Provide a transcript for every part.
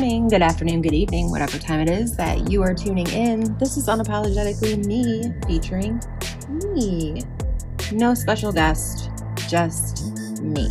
morning, good afternoon, good evening, whatever time it is that you are tuning in. This is Unapologetically me, featuring me. No special guest, just me.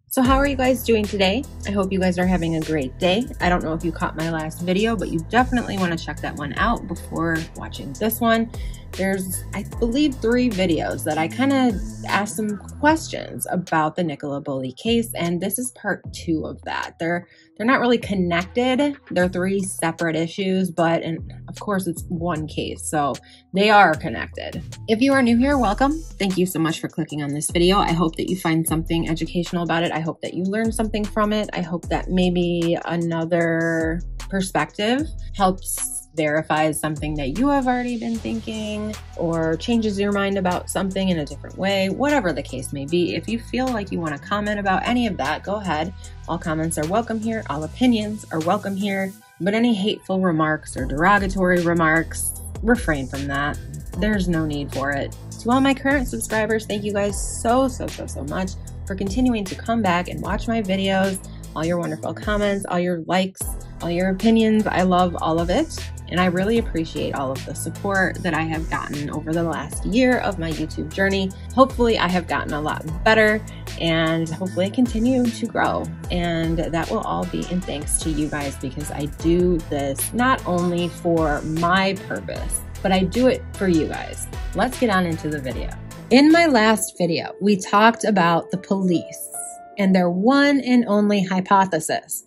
So how are you guys doing today? I hope you guys are having a great day. I don't know if you caught my last video, but you definitely want to check that one out before watching this one. There's, I believe, 3 videos that I kind of asked some questions about the Nicola Bulley case, and this is part 2 of that. They're not really connected. They're 3 separate issues, but of course it's one case, so they are connected. If you are new here, welcome. Thank you so much for clicking on this video. I hope that you find something educational about it. I hope that you learn something from it. I hope that maybe another perspective helps verifies something that you have already been thinking or changes your mind about something in a different way, whatever the case may be. If you feel like you want to comment about any of that, go ahead. All comments are welcome here. All opinions are welcome here. But any hateful remarks or derogatory remarks, refrain from that. There's no need for it. To all my current subscribers, thank you guys so much for continuing to come back and watch my videos. All your wonderful comments, all your likes, all your opinions. I love all of it. And I really appreciate all of the support that I have gotten over the last year of my YouTube journey. Hopefully I have gotten a lot better, and hopefully I continue to grow. And that will all be in thanks to you guys, because I do this not only for my purpose, but I do it for you guys. Let's get on into the video. In my last video, we talked about the police and their one and only hypothesis.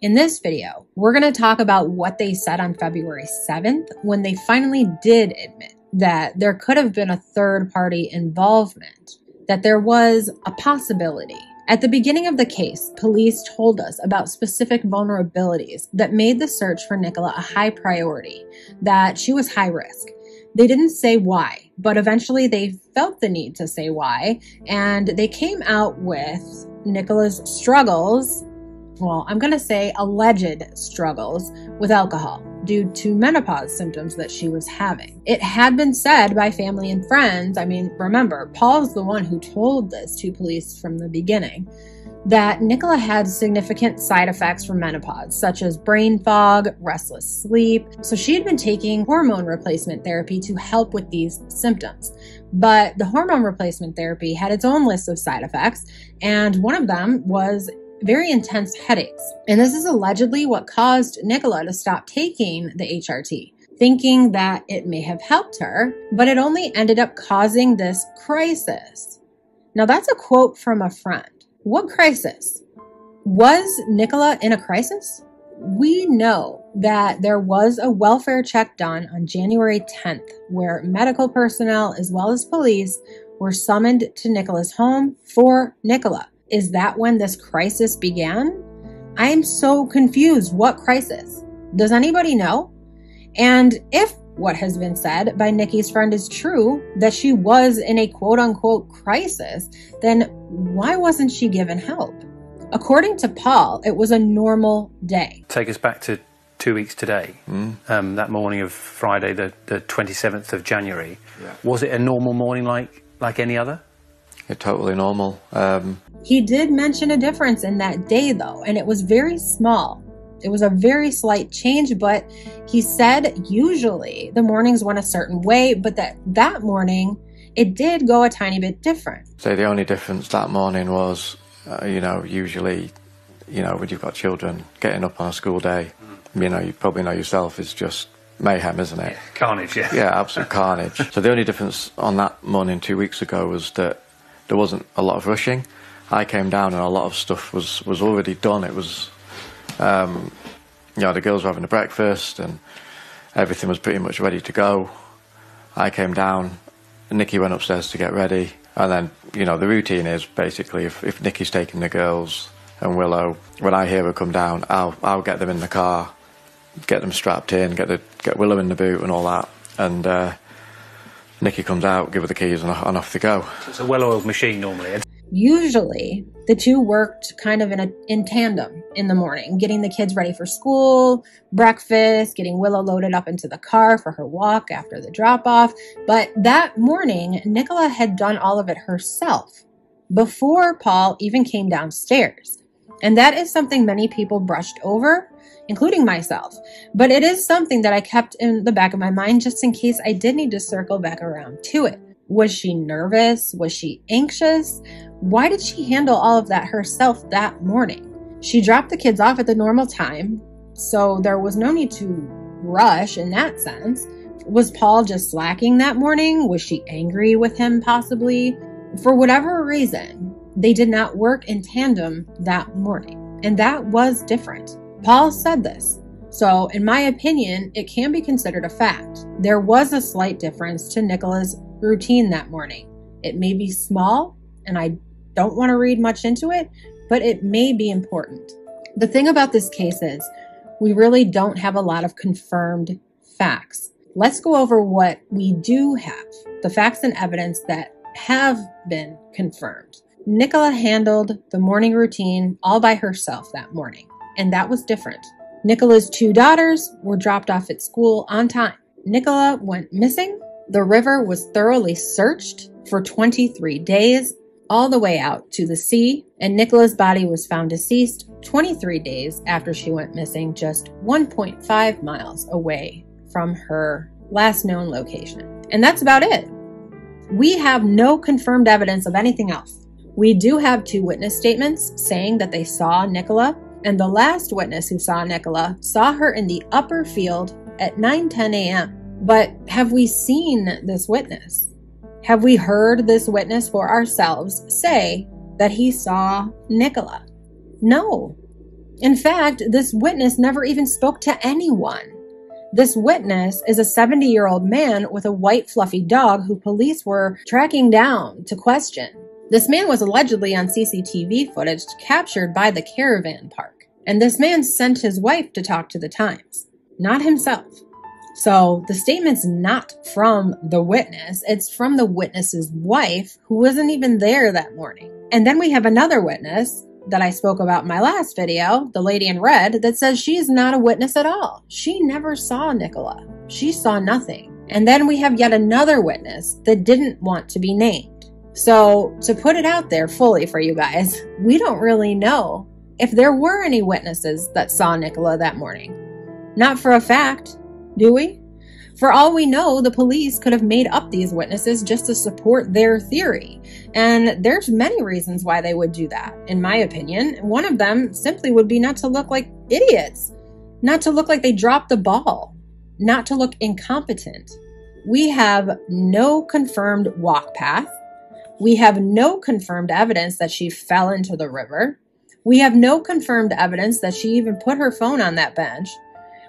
In this video, we're going to talk about what they said on February 7th when they finally did admit that there could have been a third-party involvement, that there was a possibility. At the beginning of the case, police told us about specific vulnerabilities that made the search for Nicola a high priority, that she was high risk. They didn't say why, but eventually they felt the need to say why, and they came out with Nicola's struggles. Well, I'm going to say alleged struggles with alcohol due to menopause symptoms that she was having. It had been said by family and friends, I mean, remember, Paul's the one who told this to police from the beginning, that Nicola had significant side effects from menopause, such as brain fog, restless sleep. So she had been taking hormone replacement therapy to help with these symptoms. But the hormone replacement therapy had its own list of side effects, and one of them was very intense headaches. And this is allegedly what caused Nicola to stop taking the HRT, thinking that it may have helped her, but it only ended up causing this crisis. Now that's a quote from a friend. What crisis? Was Nicola in a crisis? We know that there was a welfare check done on January 10th where medical personnel as well as police were summoned to Nicola's home for Nicola. Is that when this crisis began? I am so confused. What crisis? Does anybody know? And if what has been said by Nikki's friend is true, that she was in a quote-unquote crisis, then why wasn't she given help? According to Paul, it was a normal day. Take us back to 2 weeks today, that morning of Friday, the 27th of January. Yeah. Was it a normal morning like any other? Yeah, totally normal. He did mention a difference in that day, though, and it was very small. It was a very slight change, but he said usually the mornings went a certain way, but that morning it did go a tiny bit different. So the only difference that morning was, usually, when you've got children, getting up on a school day, you probably know yourself, is just mayhem, isn't it? Carnage, yeah. Yeah, absolute carnage. So the only difference on that morning 2 weeks ago was that there wasn't a lot of rushing. I came down and a lot of stuff was already done. It was, the girls were having a breakfast and everything was pretty much ready to go. I came down, Nikki went upstairs to get ready, and then, the routine is basically if Nikki's taking the girls and Willow, when I hear her come down, I'll get them in the car, get them strapped in, get Willow in the boot and all that, and Nikki comes out, give her the keys, and off they go. It's a well-oiled machine normally. Usually, the two worked kind of in tandem in the morning, getting the kids ready for school, breakfast, getting Willow loaded up into the car for her walk after the drop-off. But that morning, Nicola had done all of it herself before Paul even came downstairs. And that is something many people brushed over, including myself. But it is something that I kept in the back of my mind just in case I did need to circle back around to it. Was she nervous? Was she anxious? Why did she handle all of that herself that morning? She dropped the kids off at the normal time, so there was no need to rush in that sense. Was Paul just slacking that morning? Was she angry with him possibly? For whatever reason, they did not work in tandem that morning, and that was different. Paul said this. So in my opinion, it can be considered a fact. There was a slight difference to Nicola's routine that morning. It may be small, and I don't want to read much into it, but it may be important. The thing about this case is we really don't have a lot of confirmed facts. Let's go over what we do have, the facts and evidence that have been confirmed. Nicola handled the morning routine all by herself that morning, and that was different. Nicola's 2 daughters were dropped off at school on time. Nicola went missing. The river was thoroughly searched for 23 days, all the way out to the sea, and Nicola's body was found deceased 23 days after she went missing, just 1.5 miles away from her last known location. And that's about it. We have no confirmed evidence of anything else. We do have 2 witness statements saying that they saw Nicola, and the last witness who saw Nicola saw her in the upper field at 9:10 a.m. But have we seen this witness? Have we heard this witness for ourselves say that he saw Nicola? No. In fact, this witness never even spoke to anyone. This witness is a 70-year-old man with a white fluffy dog who police were tracking down to question. This man was allegedly on CCTV footage captured by the caravan park. And this man sent his wife to talk to the Times, not himself. So the statement's not from the witness, it's from the witness's wife, who wasn't even there that morning. And then we have another witness that I spoke about in my last video, the lady in red, that says she's not a witness at all. She never saw Nicola. She saw nothing. And then we have yet another witness that didn't want to be named. So to put it out there fully for you guys, we don't really know if there were any witnesses that saw Nicola that morning. Not for a fact. Do we? For all we know, the police could have made up these witnesses just to support their theory. And there's many reasons why they would do that, in my opinion. One of them simply would be not to look like idiots, not to look like they dropped the ball, not to look incompetent. We have no confirmed walk path. We have no confirmed evidence that she fell into the river. We have no confirmed evidence that she even put her phone on that bench.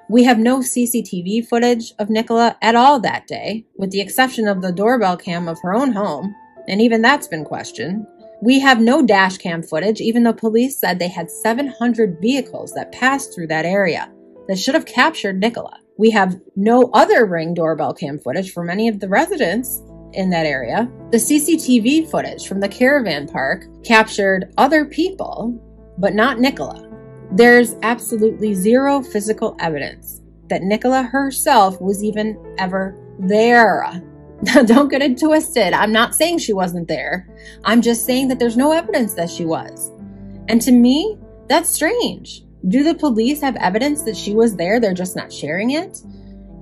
We have no CCTV footage of Nicola at all that day, with the exception of the doorbell cam of her own home, and even that's been questioned. We have no dash cam footage, even though police said they had 700 vehicles that passed through that area that should have captured Nicola. We have no other Ring doorbell cam footage from any of the residents in that area. The CCTV footage from the caravan park captured other people, but not Nicola. There's absolutely zero physical evidence that Nicola herself was even ever there. Don't get it twisted. I'm not saying she wasn't there. I'm just saying that there's no evidence that she was. And to me, that's strange. Do the police have evidence that she was there? They're just not sharing it?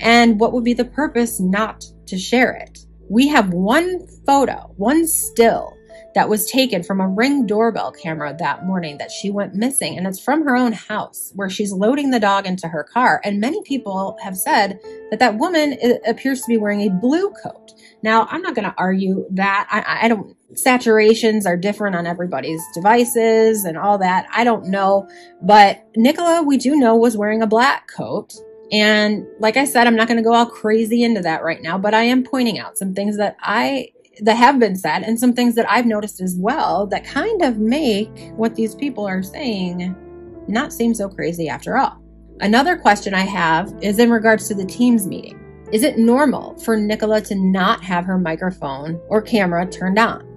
And what would be the purpose not to share it? We have one photo, one still, that was taken from a Ring doorbell camera that morning that she went missing. And it's from her own house where she's loading the dog into her car. And many people have said that that woman appears to be wearing a blue coat. Now, I'm not going to argue that. I don't, saturations are different on everybody's devices and all that. I don't know. But Nicola, we do know, was wearing a black coat. And like I said, I'm not going to go all crazy into that right now, but I am pointing out some things that have been said and some things that I've noticed as well that kind of make what these people are saying not seem so crazy after all. Another question I have is in regards to the Teams meeting. Is it normal for Nicola to not have her microphone or camera turned on?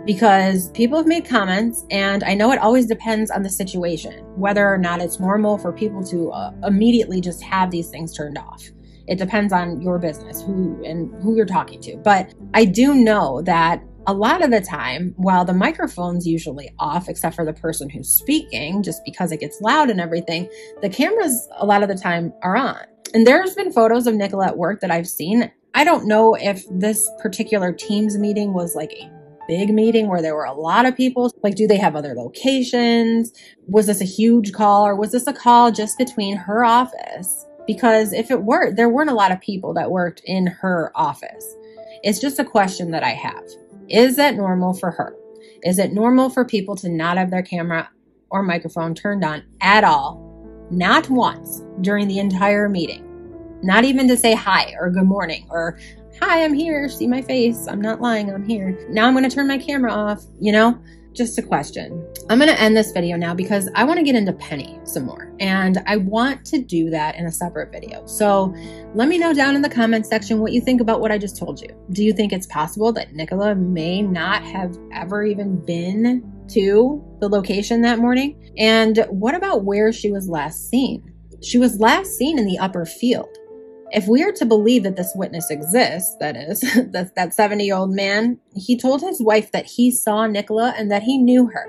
Because people have made comments, and I know it always depends on the situation, whether or not it's normal for people to immediately just have these things turned off. It depends on your business, who you're talking to. But I do know that A lot of the time, while the microphone's usually off, except for the person who's speaking, just because it gets loud and everything, the cameras a lot of the time are on. And there's been photos of Nicola at work that I've seen. I don't know if this particular Teams meeting was like a big meeting where there were a lot of people. Like, do they have other locations? Was this a huge call, or was this a call just between her office? Because if it were, there weren't a lot of people that worked in her office. It's just a question that I have. Is that normal for her? Is it normal for people to not have their camera or microphone turned on at all? Not once during the entire meeting. Not even to say hi or good morning or, hi, I'm here, see my face, I'm not lying, I'm here. Now I'm going to turn my camera off, you know? Just a question. I'm going to end this video now because I want to get into Penny some more, and I want to do that in a separate video. So let me know down in the comment section what you think about what I just told you. Do you think it's possible that Nicola may not have ever even been to the location that morning? And what about where she was last seen? She was last seen in the upper field. If we are to believe that this witness exists, that is, that 70-year-old man, he told his wife that he saw Nicola and that he knew her.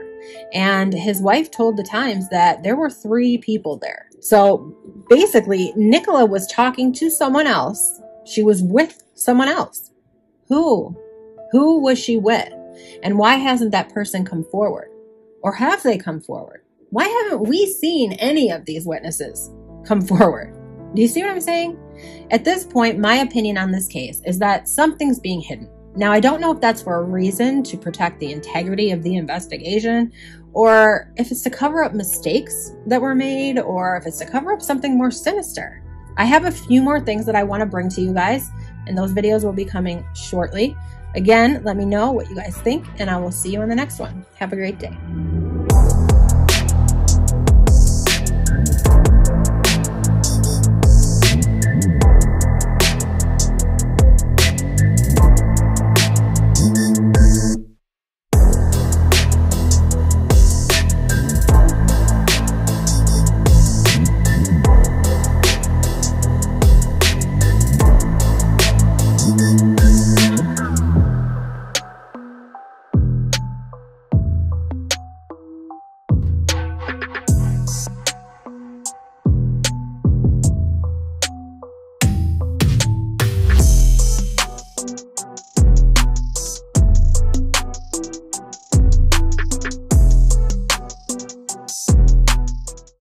And his wife told the Times that there were 3 people there. So basically, Nicola was talking to someone else. She was with someone else. Who? Who was she with? And why hasn't that person come forward? Or have they come forward? Why haven't we seen any of these witnesses come forward? Do you see what I'm saying? At this point, my opinion on this case is that something's being hidden. Now, I don't know if that's for a reason to protect the integrity of the investigation, or if it's to cover up mistakes that were made, or if it's to cover up something more sinister. I have a few more things that I want to bring to you guys, and those videos will be coming shortly. Again, let me know what you guys think, and I will see you in the next one. Have a great day.